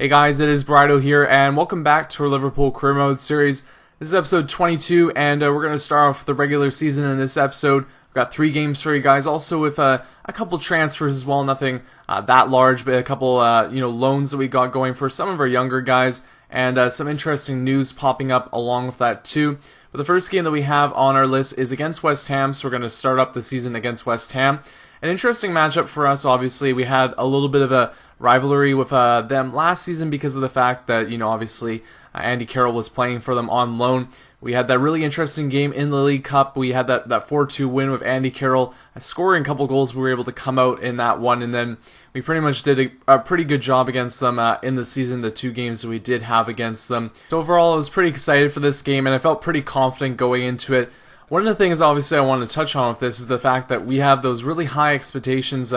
Hey guys, it is Brido here, and welcome back to our Liverpool Career Mode series. This is episode 22, and we're going to start off the regular season in this episode. We've got 3 games for you guys, also with a couple transfers as well, nothing that large, but a couple loans that we got going for some of our younger guys, and some interesting news popping up along with that too. But the first game that we have on our list is against West Ham, so we're going to start up the season against West Ham. An interesting matchup for us, obviously. We had a little bit of a rivalry with them last season because of the fact that, obviously Andy Carroll was playing for them on loan. We had that really interesting game in the League Cup. We had that 4-2 win with Andy Carroll scoring a couple goals. We were able to come out in that one, and then we pretty much did a pretty good job against them in the season, the 2 games that we did have against them. So overall, I was pretty excited for this game, and I felt pretty confident going into it. One of the things, obviously, I want to touch on with this is the fact that we have those really high expectations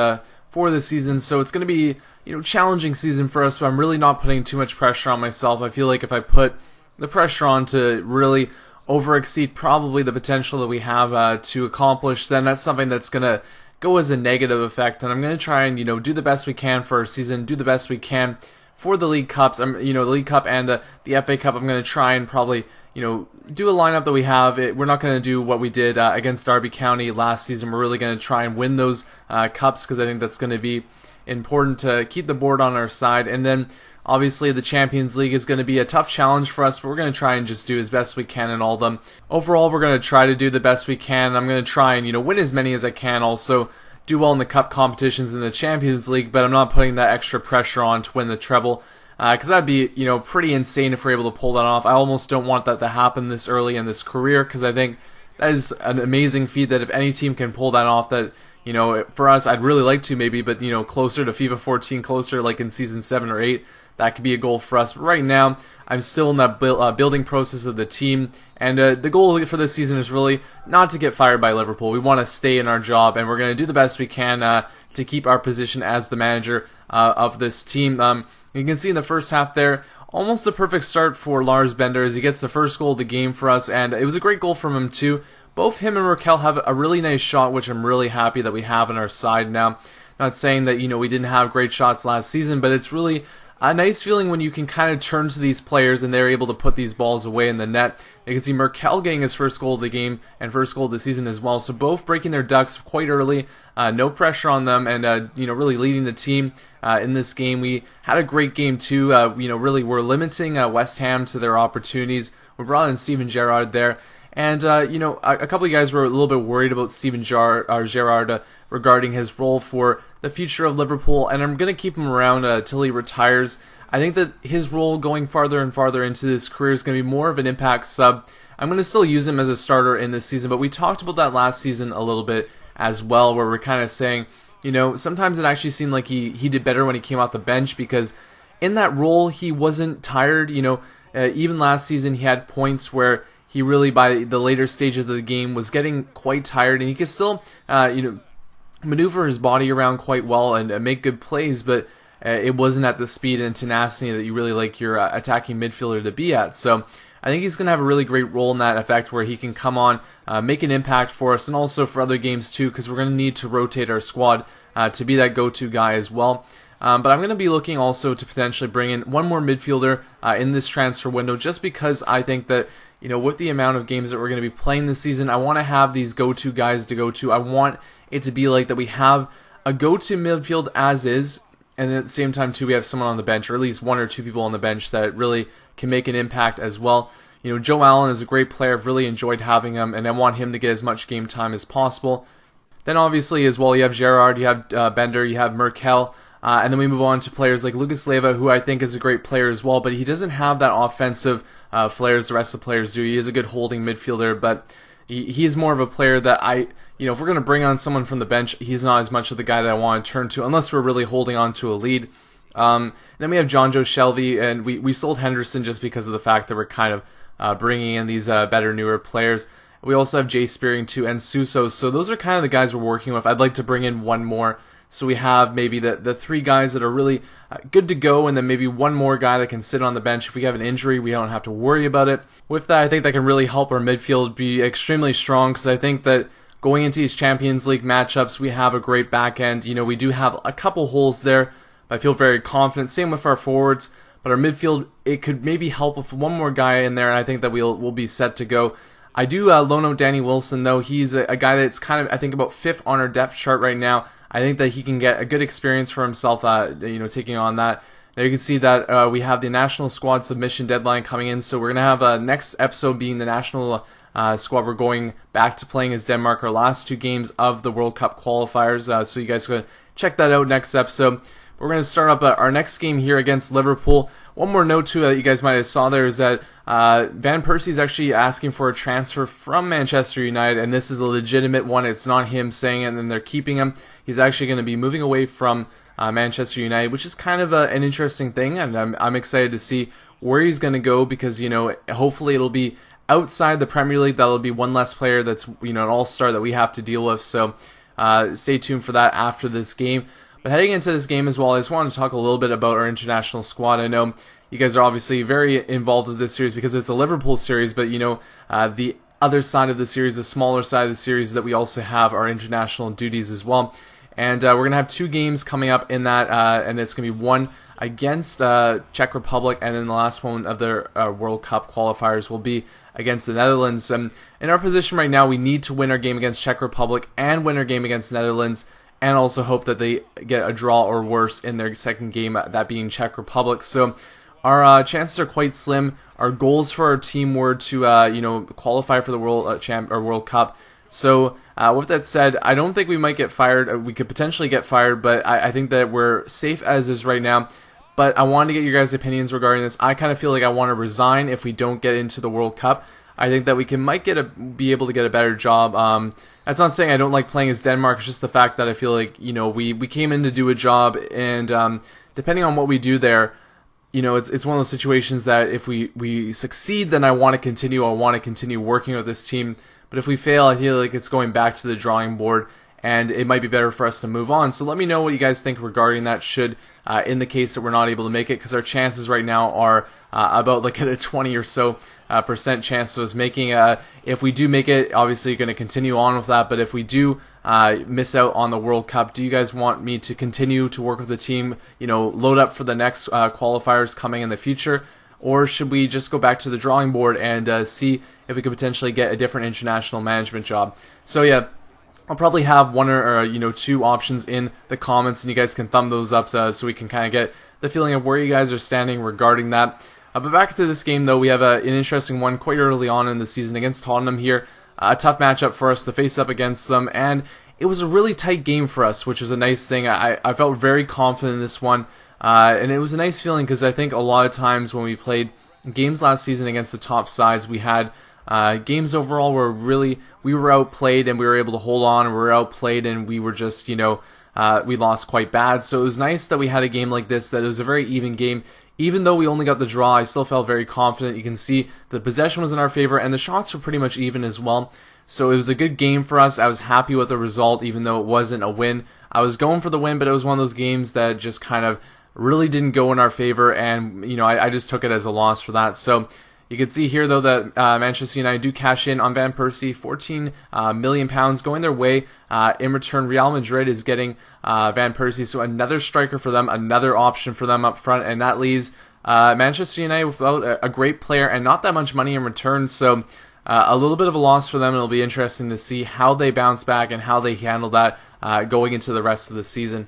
for this season, so it's going to be challenging season for us, but I'm really not putting too much pressure on myself. I feel like if I put the pressure on to really over-exceed probably the potential that we have to accomplish, then that's something that's going to go as a negative effect, and I'm going to try and do the best we can for our season, do the best we can for the League Cups. The League Cup and the FA Cup. I'm going to try and probably do a lineup that we have. We're not going to do what we did against Derby County last season. We're really going to try and win those cups because I think that's going to be important to keep the board on our side. And then obviously the Champions League is going to be a tough challenge for us, but we're going to try and just do as best we can in all of them. Overall, we're going to try to do the best we can. I'm going to try and win as many as I can. Also do well in the cup competitions in the Champions League, but I'm not putting that extra pressure on to win the treble. Because that'd be, pretty insane if we're able to pull that off. I almost don't want that to happen this early in this career, because I think that is an amazing feat that if any team can pull that off, that, for us, I'd really like to maybe, but, closer to FIFA 14, closer like in Season 7 or 8, that could be a goal for us. But right now, I'm still in that building process of the team, and the goal for this season is really not to get fired by Liverpool. We want to stay in our job, and we're going to do the best we can to keep our position as the manager of this team. You can see in the first half there, almost the perfect start for Lars Bender as he gets the first goal of the game for us, and it was a great goal from him too. Both him and Raquel have a really nice shot, which I'm really happy that we have on our side now. Not saying that, we didn't have great shots last season, but it's really a nice feeling when you can kind of turn to these players and they're able to put these balls away in the net. You can see Merkel getting his first goal of the game and first goal of the season as well. So both breaking their ducks quite early, no pressure on them, and really leading the team in this game. We had a great game too. Really we're limiting West Ham to their opportunities. We brought in Steven Gerrard there. And, a couple of guys were a little bit worried about Steven Gerrard regarding his role for the future of Liverpool, and I'm going to keep him around till he retires. I think that his role going farther and farther into his career is going to be more of an impact sub. I'm going to still use him as a starter in this season, but we talked about that last season a little bit as well, where we're kind of saying, sometimes it actually seemed like he did better when he came off the bench, because in that role he wasn't tired. Even last season he had points where he really, by the later stages of the game, was getting quite tired, and he could still, maneuver his body around quite well and make good plays, but it wasn't at the speed and tenacity that you really like your attacking midfielder to be at. So I think he's going to have a really great role in that effect, where he can come on, make an impact for us, and also for other games too, because we're going to need to rotate our squad to be that go-to guy as well. But I'm going to be looking also to potentially bring in one more midfielder in this transfer window, just because I think that with the amount of games that we're going to be playing this season, I want to have these go-to guys to go to. I want it to be like that we have a go-to midfield as is, and at the same time too, we have someone on the bench, or at least 1 or 2 people on the bench that really can make an impact as well. Joe Allen is a great player. I've really enjoyed having him, and I want him to get as much game time as possible. Then obviously as well, you have Gerrard, you have Bender, you have Merkel. And then we move on to players like Lucas Leiva, who I think is a great player as well, but he doesn't have that offensive flair as the rest of the players do. He is a good holding midfielder, but he is more of a player that if we're going to bring on someone from the bench, he's not as much of the guy that I want to turn to, unless we're really holding on to a lead. Then we have John Joe Shelby, and we sold Henderson just because of the fact that we're kind of bringing in these better, newer players. We also have Jay Spearing too, and Suso, so those are kind of the guys we're working with. I'd like to bring in one more. So we have maybe the 3 guys that are really good to go, and then maybe one more guy that can sit on the bench. If we have an injury, we don't have to worry about it. With that, I think that can really help our midfield be extremely strong, because I think that going into these Champions League matchups, we have a great back end. We do have a couple holes there, but I feel very confident. Same with our forwards. But our midfield, it could maybe help with one more guy in there, and I think that we'll be set to go. I do loan out Danny Wilson, though. He's a guy that's kind of, I think, about 5th on our depth chart right now. I think that he can get a good experience for himself, taking on that. There you can see that we have the national squad submission deadline coming in, so we're going to have next episode being the national squad. We're going back to playing as Denmark, our last 2 games of the World Cup qualifiers, so you guys can check that out next episode. We're going to start up our next game here against Liverpool. One more note too that you guys might have saw there is that Van Persie is actually asking for a transfer from Manchester United, and this is a legitimate one. It's not him saying it and then they're keeping him. He's actually going to be moving away from Manchester United, which is kind of an interesting thing, and I'm excited to see where he's going to go because, hopefully it'll be outside the Premier League. That'll be one less player that's, an all-star that we have to deal with. So stay tuned for that after this game. But heading into this game as well, I just wanted to talk a little bit about our international squad. I know you guys are obviously very involved with this series because it's a Liverpool series, but the other side of the series, the smaller side of the series, is that we also have our international duties as well. And we're going to have 2 games coming up in that, and it's going to be one against Czech Republic, and then the last one of the World Cup qualifiers will be against the Netherlands. In our position right now, we need to win our game against Czech Republic and win our game against Netherlands, and also hope that they get a draw or worse in their second game, that being Czech Republic. So our chances are quite slim. Our goals for our team were to qualify for the World Cup. So with that said, I don't think we might get fired. We could potentially get fired, but I think that we're safe as is right now. But I wanted to get your guys' opinions regarding this. I kind of feel like I want to resign if we don't get into the World Cup. I think that we might be able to get a better job. That's not saying I don't like playing as Denmark. It's just the fact that I feel like we came in to do a job, and depending on what we do there, it's one of those situations that if we succeed, then I want to continue. I want to continue working with this team. But if we fail, I feel like it's going back to the drawing board, and it might be better for us to move on. So let me know what you guys think regarding that, should in the case that we're not able to make it, because our chances right now are about like at a 20 or so percent chance of us making. If we do make it, obviously going to continue on with that, but if we do miss out on the World Cup, do you guys want me to continue to work with the team, load up for the next qualifiers coming in the future? Or should we just go back to the drawing board and see if we could potentially get a different international management job? So yeah, I'll probably have one or 2 options in the comments, and you guys can thumb those up so we can kind of get the feeling of where you guys are standing regarding that. But back to this game, though, we have an interesting one quite early on in the season against Tottenham here. A tough matchup for us to face up against them, and it was a really tight game for us, which was a nice thing. I felt very confident in this one. And it was a nice feeling because I think a lot of times when we played games last season against the top sides, we had games overall where we were outplayed and we were able to hold on, and we were outplayed and we were just, we lost quite bad. So it was nice that we had a game like this, that it was a very even game. Even though we only got the draw, I still felt very confident. You can see the possession was in our favor and the shots were pretty much even as well. So it was a good game for us. I was happy with the result, even though it wasn't a win. I was going for the win, but it was one of those games that just kind of really didn't go in our favor, and I just took it as a loss for that. So you can see here, though, that Manchester United do cash in on Van Persie, £14 million going their way. In return, Real Madrid is getting Van Persie, so another striker for them, another option for them up front, and that leaves Manchester United without a great player and not that much money in return. So a little bit of a loss for them, and it'll be interesting to see how they bounce back and how they handle that going into the rest of the season.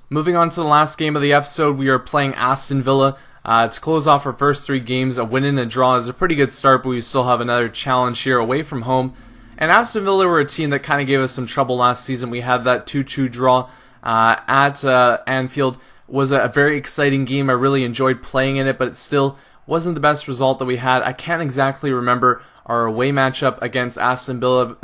Moving on to the last game of the episode, we are playing Aston Villa. To close off our first 3 games, a win and a draw is a pretty good start, but we still have another challenge here away from home. And Aston Villa were a team that kind of gave us some trouble last season. We had that 2-2 draw at Anfield. Was a very exciting game. I really enjoyed playing in it, but it still wasn't the best result that we had. I can't exactly remember our away matchup against Aston Villa,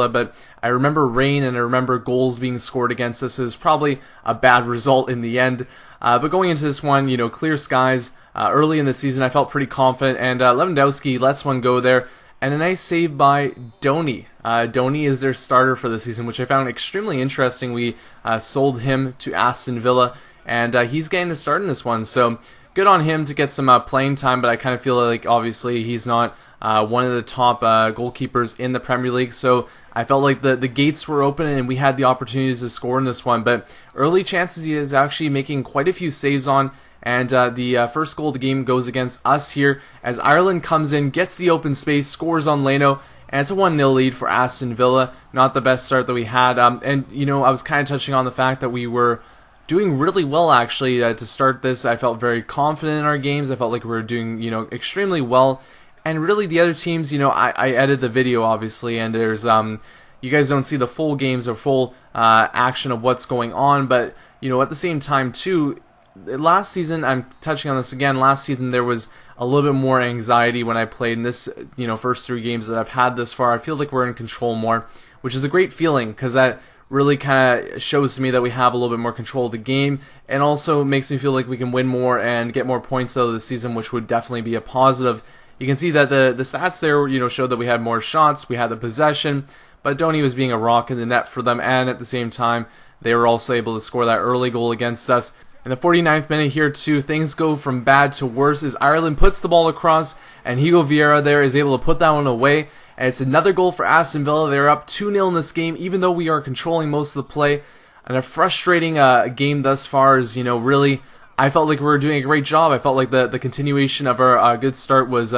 but I remember rain and I remember goals being scored against us. It was probably a bad result in the end. But going into this one, clear skies. Early in the season, I felt pretty confident, and Lewandowski lets one go there, and a nice save by Donny. Donny is their starter for the season, which I found extremely interesting. We sold him to Aston Villa, and he's getting the start in this one, so good on him to get some playing time, but I kind of feel like obviously he's not one of the top goalkeepers in the Premier League, so I felt like the gates were open and we had the opportunities to score in this one, but early chances he is actually making quite a few saves on, And the first goal of the game goes against us here as Ireland comes in, gets the open space, scores on Leno, and it's a 1-0 lead for Aston Villa. Not the best start that we had. And, you know, I was kind of touching on the fact that we were doing really well, actually, to start this. I felt very confident in our games. I felt like we were doing, you know, extremely well. And really, the other teams, you know, I edited the video, obviously, and there's, you guys don't see the full games or full action of what's going on. But, you know, at the same time, too, last season, I'm touching on this again, last season there was a little bit more anxiety when I played in this, you know, first 3 games that I've had this far. I feel like we're in control more, which is a great feeling, because that really kind of shows to me that we have a little bit more control of the game, and also makes me feel like we can win more and get more points out of the season, which would definitely be a positive. You can see that the stats there, you know, showed that we had more shots, we had the possession, but Donny was being a rock in the net for them, and at the same time, they were also able to score that early goal against us. In the 49th minute here too, things go from bad to worse as Ireland puts the ball across, and Hugo Vieira there is able to put that one away. And it's another goal for Aston Villa. They're up 2-0 in this game, even though we are controlling most of the play. And a frustrating game thus far is, you know, really, I felt like we were doing a great job. I felt like the continuation of our good start was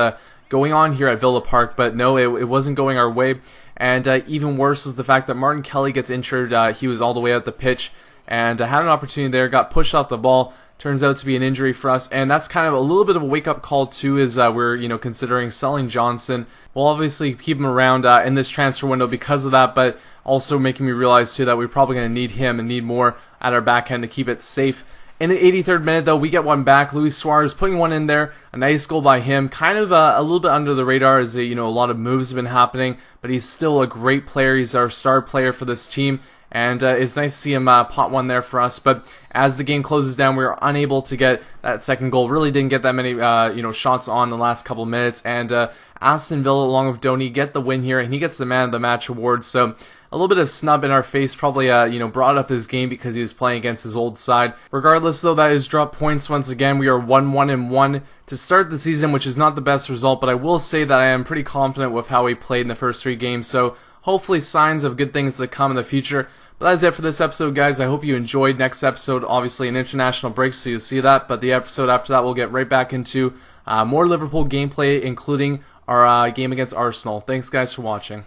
going on here at Villa Park, but no, it wasn't going our way. And even worse was the fact that Martin Kelly gets injured. He was all the way out the pitch, and had an opportunity there, got pushed off the ball. Turns out to be an injury for us, and that's kind of a little bit of a wake-up call too, as we're, you know, considering selling Johnson. We'll obviously keep him around in this transfer window because of that, but also making me realize too that we're probably going to need him and need more at our back end to keep it safe. In the 83rd minute, though, we get one back. Luis Suarez putting one in there. A nice goal by him. Kind of a little bit under the radar, as you know, a lot of moves have been happening, but he's still a great player. He's our star player for this team. And it's nice to see him pot one there for us. But as the game closes down, we were unable to get that second goal. Really didn't get that many you know, shots on the last couple minutes. And Aston Villa, along with Donny, get the win here, and he gets the Man of the Match award. So a little bit of snub in our face, probably you know, brought up his game because he was playing against his old side. Regardless, though, that is dropped points once again. We are 1-1-1 to start the season, which is not the best result. But I will say that I am pretty confident with how we played in the first 3 games. So hopefully signs of good things to come in the future. But that's it for this episode, guys. I hope you enjoyed. Next episode, obviously an international break, so you'll see that. But the episode after that, we'll get right back into more Liverpool gameplay, including our game against Arsenal. Thanks, guys, for watching.